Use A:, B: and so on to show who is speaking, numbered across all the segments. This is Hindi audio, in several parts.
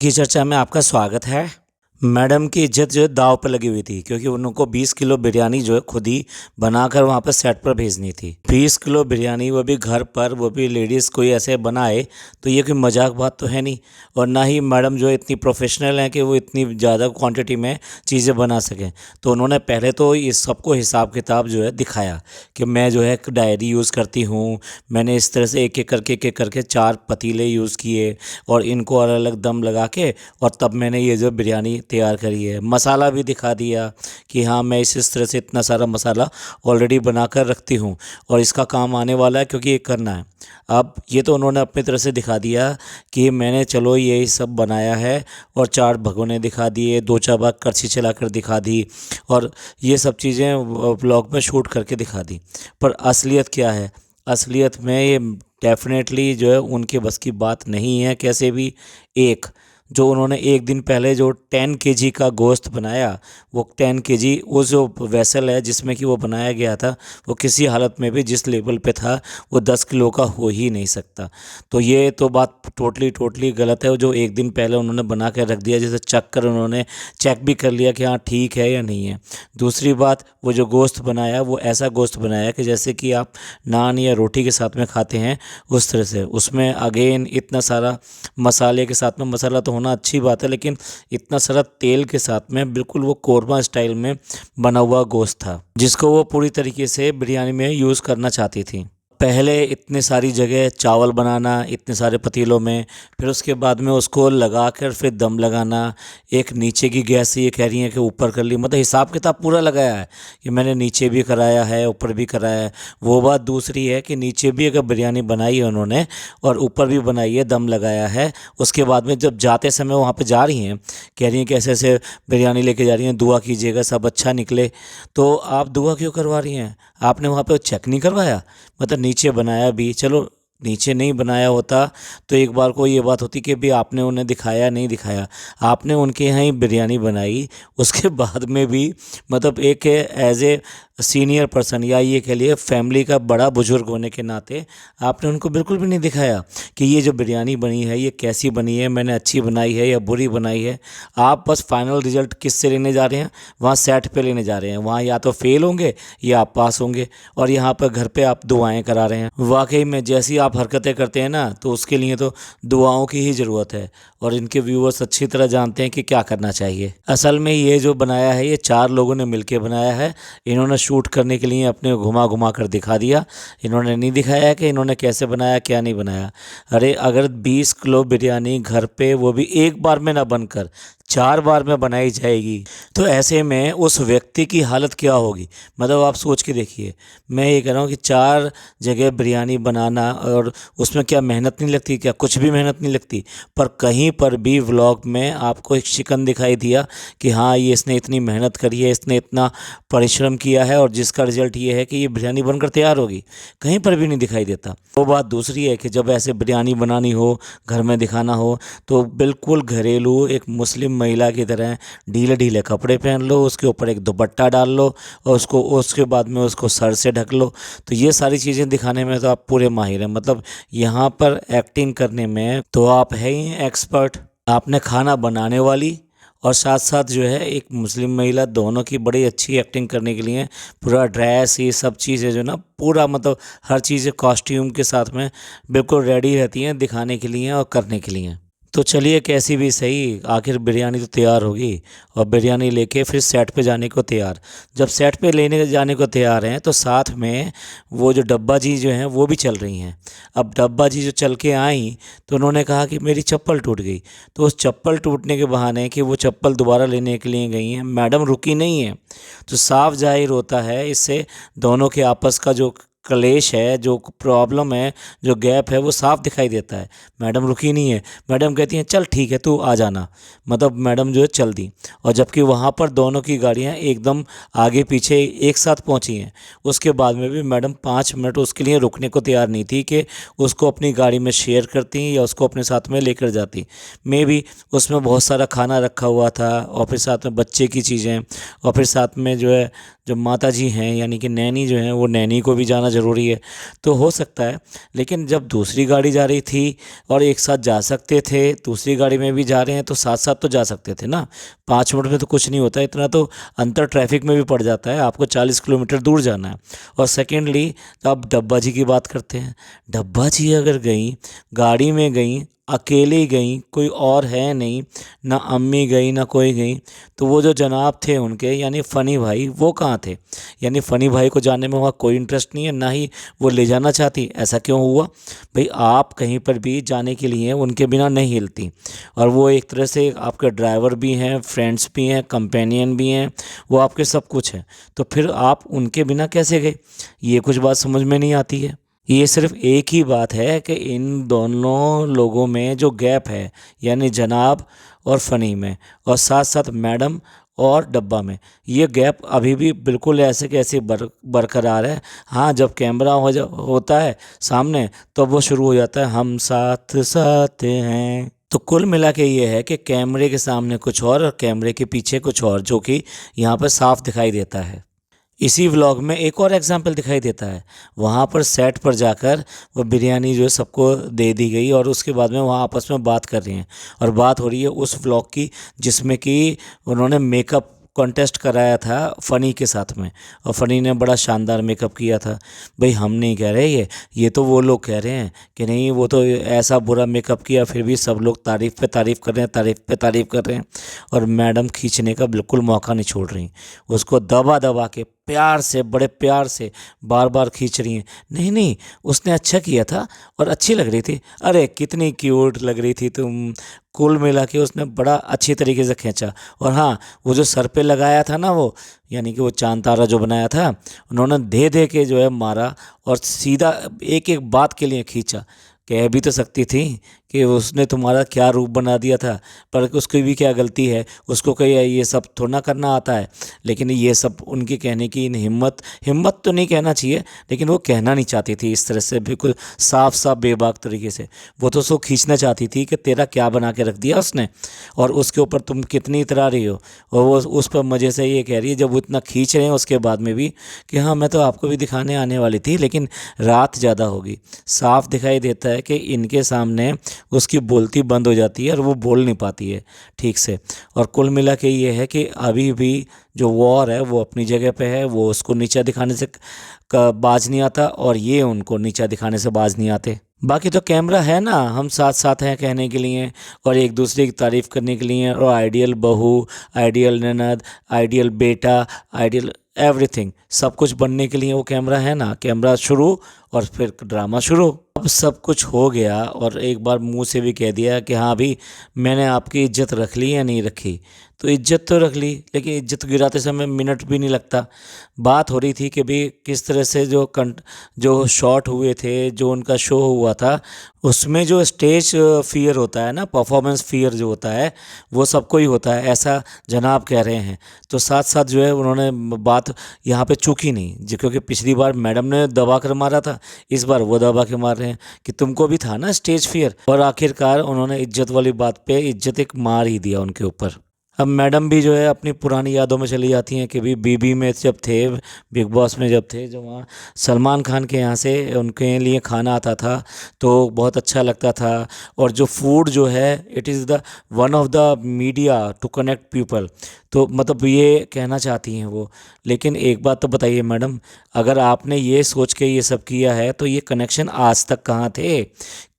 A: की चर्चा में आपका स्वागत है। मैडम की इज्जत जो है दांव पर लगी हुई थी, क्योंकि उनको 20 किलो बिरयानी जो है खुद ही बनाकर वहाँ पर सेट पर भेजनी थी। 20 किलो बिरयानी, वो भी घर पर, वो भी लेडीज़ कोई ऐसे बनाए तो ये कोई मजाक बात तो है नहीं। और ना ही मैडम जो है इतनी प्रोफेशनल हैं कि वो इतनी ज़्यादा क्वांटिटी में चीज़ें बना सकें। तो उन्होंने पहले तो इस सबको हिसाब किताब जो है दिखाया कि मैं जो है एक डायरी यूज़ करती हूँ। मैंने इस तरह से एक एक करके 4 पतीले यूज़ किए और इनको अलग अलग दम लगा के, और तब मैंने ये जो बिरयानी तैयार करी है। मसाला भी दिखा दिया कि हाँ, मैं इस तरह से इतना सारा मसाला ऑलरेडी बना कर रखती हूँ और इसका काम आने वाला है, क्योंकि ये करना है। अब ये तो उन्होंने अपनी तरह से दिखा दिया कि मैंने चलो ये सब बनाया है, और 4 भगोने दिखा दिए, 2-4 बार कड़छी चलाकर दिखा दी, और ये सब चीज़ें ब्लॉग में शूट करके दिखा दी। पर असलियत क्या है? असलियत में ये डेफिनेटली जो है उनके बस की बात नहीं है कैसे भी। एक जो उन्होंने एक दिन पहले जो 10 केजी का गोश्त बनाया, वो 10 केजी, वो जो वेसल है जिसमें कि वो बनाया गया था, वो किसी हालत में भी जिस लेवल पे था वो 10 किलो का हो ही नहीं सकता। तो ये तो बात टोटली टोटली गलत है। जो एक दिन पहले उन्होंने बना के रख दिया, जैसे चख कर उन्होंने चेक भी कर लिया कि हाँ ठीक है या नहीं है। दूसरी बात, वो जो गोश्त बनाया वो ऐसा गोश्त बनाया कि जैसे कि आप नान या रोटी के साथ में खाते हैं उस तरह से। उसमें अगेन इतना सारा मसाले के साथ में, मसाला तो होना अच्छी बात है, लेकिन इतना सारा तेल के साथ में बिल्कुल वो कोरमा स्टाइल में बना हुआ गोश्त था, जिसको वो पूरी तरीके से बिरयानी में यूज़ करना चाहती थी। पहले इतने सारी जगह चावल बनाना, इतने सारे पतीलों में, फिर उसके बाद में उसको लगा कर फिर दम लगाना। एक नीचे की गैस से ये कह रही हैं कि ऊपर कर ली, मतलब हिसाब किताब पूरा लगाया है कि मैंने नीचे भी कराया है, ऊपर भी कराया है। वो बात दूसरी है कि नीचे भी अगर बिरयानी बनाई है उन्होंने और ऊपर भी बनाई है, दम लगाया है, उसके बाद में जब जाते समय वहाँ पर जा रही हैं, कह रही हैं कि ऐसे ऐसे बिरयानी लेके जा रही हैं, दुआ कीजिएगा सब अच्छा निकले। तो आप दुआ क्यों करवा रही हैं? आपने वहाँ पे चेक नहीं करवाया? मतलब नीचे बनाया भी, चलो नीचे नहीं बनाया होता तो एक बार को ये बात होती कि भी आपने उन्हें दिखाया नहीं दिखाया। आपने उनके यहाँ ही बिरयानी बनाई, उसके बाद में भी मतलब एक एज ए सीनियर पर्सन, या ये कह लिए फैमिली का बड़ा बुजुर्ग होने के नाते, आपने उनको बिल्कुल भी नहीं दिखाया कि ये जो बिरयानी बनी है ये कैसी बनी है, मैंने अच्छी बनाई है या बुरी बनाई है। आप बस फाइनल रिजल्ट किससे लेने जा रहे हैं? वहाँ सेट पे लेने जा रहे हैं। वहाँ या तो फेल होंगे या आप पास होंगे, और यहाँ पर घर पे आप दुआएं करा रहे हैं। वाकई में जैसी आप हरकतें करते हैं ना, तो उसके लिए तो दुआओं की ही ज़रूरत है, और इनके व्यूअर्स अच्छी तरह जानते हैं कि क्या करना चाहिए। असल में ये जो बनाया है ये 4 लोगों ने मिलकर बनाया है। इन्होंने शूट करने के लिए अपने घुमा घुमा कर दिखा दिया, इन्होंने नहीं दिखाया कि इन्होंने कैसे बनाया क्या नहीं बनाया। अरे अगर 20 किलो बिरयानी घर पे, वो भी एक बार में ना बनकर 4 बार में बनाई जाएगी, तो ऐसे में उस व्यक्ति की हालत क्या होगी? मतलब आप सोच के देखिए। मैं ये कह रहा हूँ कि 4 जगह बिरयानी बनाना, और उसमें क्या मेहनत नहीं लगती? क्या कुछ भी मेहनत नहीं लगती? पर कहीं पर भी व्लॉग में आपको एक शिकन दिखाई दिया कि हाँ ये इसने इतनी मेहनत करी है, इसने इतना परिश्रम किया है, और जिसका रिजल्ट ये है कि ये बिरयानी बनकर तैयार होगी? कहीं पर भी नहीं दिखाई देता। वो बात दूसरी है कि जब ऐसे बिरयानी बनानी हो, घर में दिखाना हो, तो बिल्कुल घरेलू एक मुस्लिम महिला की तरह ढीले ढीले कपड़े पहन लो, उसके ऊपर एक दुपट्टा डाल लो, और उसके बाद में उसको सर से ढक लो। तो ये सारी चीज़ें दिखाने में तो आप पूरे माहिर हैं। मतलब यहाँ पर एक्टिंग करने में तो आप है ही एक्सपर्ट। आपने खाना बनाने वाली और साथ साथ जो है एक मुस्लिम महिला, दोनों की बड़ी अच्छी एक्टिंग करने के लिए पूरा ड्रेस, ये सब चीज़ें जो ना पूरा, मतलब हर चीज़ कॉस्ट्यूम के साथ में बिल्कुल रेडी रहती हैं दिखाने के लिए और करने के लिए। तो चलिए कैसी भी सही, आखिर बिरयानी तो तैयार होगी, और बिरयानी लेके फिर सेट पे जाने को तैयार। जब सेट पे लेने जाने को तैयार हैं तो साथ में वो जो डब्बा जी जो हैं वो भी चल रही हैं। अब डब्बा जी जो चल के आई तो उन्होंने कहा कि मेरी चप्पल टूट गई। तो उस चप्पल टूटने के बहाने कि वो चप्पल दोबारा लेने के लिए गई हैं, मैडम रुकी नहीं है। तो साफ जाहिर होता है इससे दोनों के आपस का जो क्लेश है, जो प्रॉब्लम है, जो गैप है, वो साफ दिखाई देता है। मैडम रुकी नहीं है, मैडम कहती हैं चल ठीक है तू आ जाना। मतलब मैडम जो है चल दी, और जबकि वहाँ पर दोनों की गाड़ियाँ एकदम आगे पीछे एक साथ पहुँची हैं। उसके बाद में भी मैडम 5 मिनट उसके लिए रुकने को तैयार नहीं थी कि उसको अपनी गाड़ी में शेयर करती या उसको अपने साथ में लेकर जाती। मे भी उसमें बहुत सारा खाना रखा हुआ था, और फिर साथ में बच्चे की चीज़ें, और फिर साथ में जो है जो माता जी हैं यानी कि नैनी जो हैं, वो नैनी को भी जाना जाना ज़रूरी है, तो हो सकता है। लेकिन जब दूसरी गाड़ी जा रही थी और एक साथ जा सकते थे, दूसरी गाड़ी में भी जा रहे हैं तो साथ साथ तो जा सकते थे ना। 5 मिनट में तो कुछ नहीं होता, इतना तो अंतर ट्रैफिक में भी पड़ जाता है। आपको 40 किलोमीटर दूर जाना है। और सेकेंडली अब डब्बा जी की बात करते हैं। डब्बा जी अगर गई, गाड़ी में गई, अकेली गई, कोई और है नहीं, ना अम्मी गई ना कोई गई, तो वो जो जनाब थे उनके यानी फ़नी भाई, वो कहाँ थे? यानी फ़नी भाई को जाने में वहाँ कोई इंटरेस्ट नहीं है, ना ही वो ले जाना चाहती। ऐसा क्यों हुआ भाई? आप कहीं पर भी जाने के लिए उनके बिना नहीं हिलती, और वो एक तरह से आपके ड्राइवर भी हैं, फ्रेंड्स भी हैं, कंपेनियन भी हैं, वो आपके सब कुछ हैं। तो फिर आप उनके बिना कैसे गए? ये कुछ बात समझ में नहीं आती है। ये सिर्फ एक ही बात है कि इन दोनों लोगों में जो गैप है, यानी जनाब और फ़नी में, और साथ साथ मैडम और डब्बा में, ये गैप अभी भी बिल्कुल ऐसे के ऐसे बरकरार है। हाँ, जब कैमरा होता है सामने, तो वो शुरू हो जाता है हम साथ साथ हैं। तो कुल मिला के ये है कि कैमरे के सामने कुछ और कैमरे के पीछे कुछ और, जो कि यहाँ पर साफ दिखाई देता है। इसी व्लॉग में एक और एग्जाम्पल दिखाई देता है। वहाँ पर सेट पर जाकर वो बिरयानी जो है सबको दे दी गई, और उसके बाद में वहाँ आपस में बात कर रही हैं, और बात हो रही है उस व्लॉग की जिसमें कि उन्होंने मेकअप कॉन्टेस्ट कराया था फ़नी के साथ में, और फ़नी ने बड़ा शानदार मेकअप किया था। भाई हम नहीं कह रहे, ये तो वो लोग कह रहे हैं कि नहीं वो तो ऐसा बुरा मेकअप किया, फिर भी सब लोग तारीफ़ पे तारीफ़ कर रहे हैं, तारीफ़ पे तारीफ़ कर रहे हैं, और मैडम खींचने का बिल्कुल मौका नहीं छोड़ रही, उसको दबा दबा के प्यार से, बड़े प्यार से बार बार खींच रही हैं। नहीं नहीं, उसने अच्छा किया था और अच्छी लग रही थी, अरे कितनी क्यूट लग रही थी तुम। कुल मिला के उसने बड़ा अच्छी तरीके से खींचा। और हाँ, वो जो सर पे लगाया था ना, वो यानी कि वो चांद तारा जो बनाया था, उन्होंने दे दे के जो है मारा, और सीधा एक एक बात के लिए खींचा। कह भी तो सकती थी कि उसने तुम्हारा क्या रूप बना दिया था, पर उसकी भी क्या गलती है? उसको कहीं ये सब थोड़ा ना करना आता है। लेकिन ये सब उनके कहने की हिम्मत तो नहीं कहना चाहिए, लेकिन वो कहना नहीं चाहती थी इस तरह से, बिल्कुल साफ साफ बेबाक तरीके से। वो तो उसको खींचना चाहती थी कि तेरा क्या बना के रख दिया उसने, और उसके ऊपर तुम कितनी इतरा रही हो। और वो उस पर मज़े से ये कह रही है, जब वो इतना खींच रहे हैं उसके बाद में भी, कि हाँ मैं तो आपको भी दिखाने आने वाली थी, लेकिन रात ज़्यादा होगी। साफ दिखाई देता है कि इनके सामने उसकी बोलती बंद हो जाती है और वो बोल नहीं पाती है ठीक से। और कुल मिला के ये है कि अभी भी जो वॉर है वो अपनी जगह पे है, वो उसको नीचा दिखाने से बाज नहीं आता, और ये उनको नीचा दिखाने से बाज नहीं आते। बाकी तो कैमरा है ना, हम साथ साथ हैं कहने के लिए, और एक दूसरे की तारीफ़ करने के लिए, और आइडियल बहू, आइडियल ननद, आइडियल बेटा, आइडियल एवरीथिंग, सब कुछ बनने के लिए वो कैमरा है ना। कैमरा शुरू और फिर ड्रामा शुरू। अब सब कुछ हो गया, और एक बार मुंह से भी कह दिया कि हाँ भी मैंने आपकी इज्जत रख ली या नहीं रखी। तो इज्जत तो रख ली, लेकिन इज्जत गिराते समय मिनट भी नहीं लगता। बात हो रही थी कि भी किस तरह से जो शॉट हुए थे, जो उनका शो हुआ था, उसमें जो स्टेज फियर होता है ना, परफॉर्मेंस फियर जो होता है, वो सबको ही होता है, ऐसा जनाब कह रहे हैं। तो साथ साथ जो है उन्होंने बात यहाँ पे चूकी नहीं, क्योंकि पिछली बार मैडम ने दबा कर मारा था, इस बार वो दबा के मार रहे हैं कि तुमको भी था ना स्टेज फियर। और आखिरकार उन्होंने इज्जत वाली बात पे इज्जत एक मार ही दिया उनके ऊपर। अब मैडम भी जो है अपनी पुरानी यादों में चली जाती हैं कि भी बीबी में जब थे, बिग बॉस में जब थे, जो वहाँ सलमान खान के यहाँ से उनके लिए खाना आता था तो बहुत अच्छा लगता था। और जो फूड जो है, it is the one of the media to connect people. तो मतलब ये कहना चाहती हैं वो। लेकिन एक बात तो बताइए मैडम, अगर आपने ये सोच के ये सब किया है तो ये कनेक्शन आज तक कहाँ थे?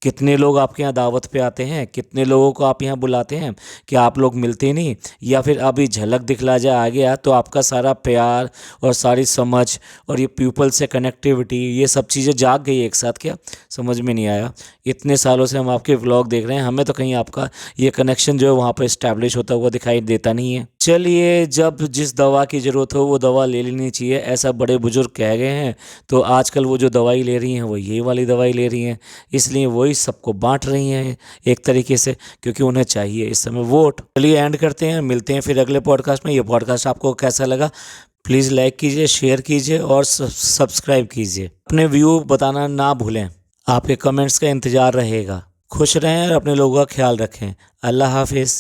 A: कितने लोग आपके यहाँ दावत पे आते हैं, कितने लोगों को आप यहाँ बुलाते हैं कि आप लोग मिलते नहीं? या फिर अभी झलक दिखला जा आ गया तो आपका सारा प्यार और सारी समझ और ये पीपल से कनेक्टिविटी, ये सब चीज़ें जाग गई एक साथ? क्या समझ में नहीं आया? इतने सालों से हम आपके व्लॉग देख रहे हैं, हमें तो कहीं आपका ये कनेक्शन जो है वहाँ पर इस्टेब्लिश होता हुआ दिखाई देता नहीं है। चलिए, जब जिस दवा की ज़रूरत हो वो दवा ले लेनी चाहिए, ऐसा बड़े बुजुर्ग कह गए हैं। तो आजकल वो जो दवाई ले रही हैं वो ये वाली दवाई ले रही हैं, इसलिए वही सबको बांट रही हैं एक तरीके से, क्योंकि उन्हें चाहिए इस समय वोट। चलिए एंड करते हैं, मिलते हैं फिर अगले पॉडकास्ट में। ये पॉडकास्ट आपको कैसा लगा प्लीज़ लाइक कीजिए, शेयर कीजिए और सब्सक्राइब कीजिए। अपने व्यू बताना ना भूलें, आपके कमेंट्स का इंतज़ार रहेगा। खुश रहें और अपने लोगों का ख्याल रखें। अल्लाह हाफिज़।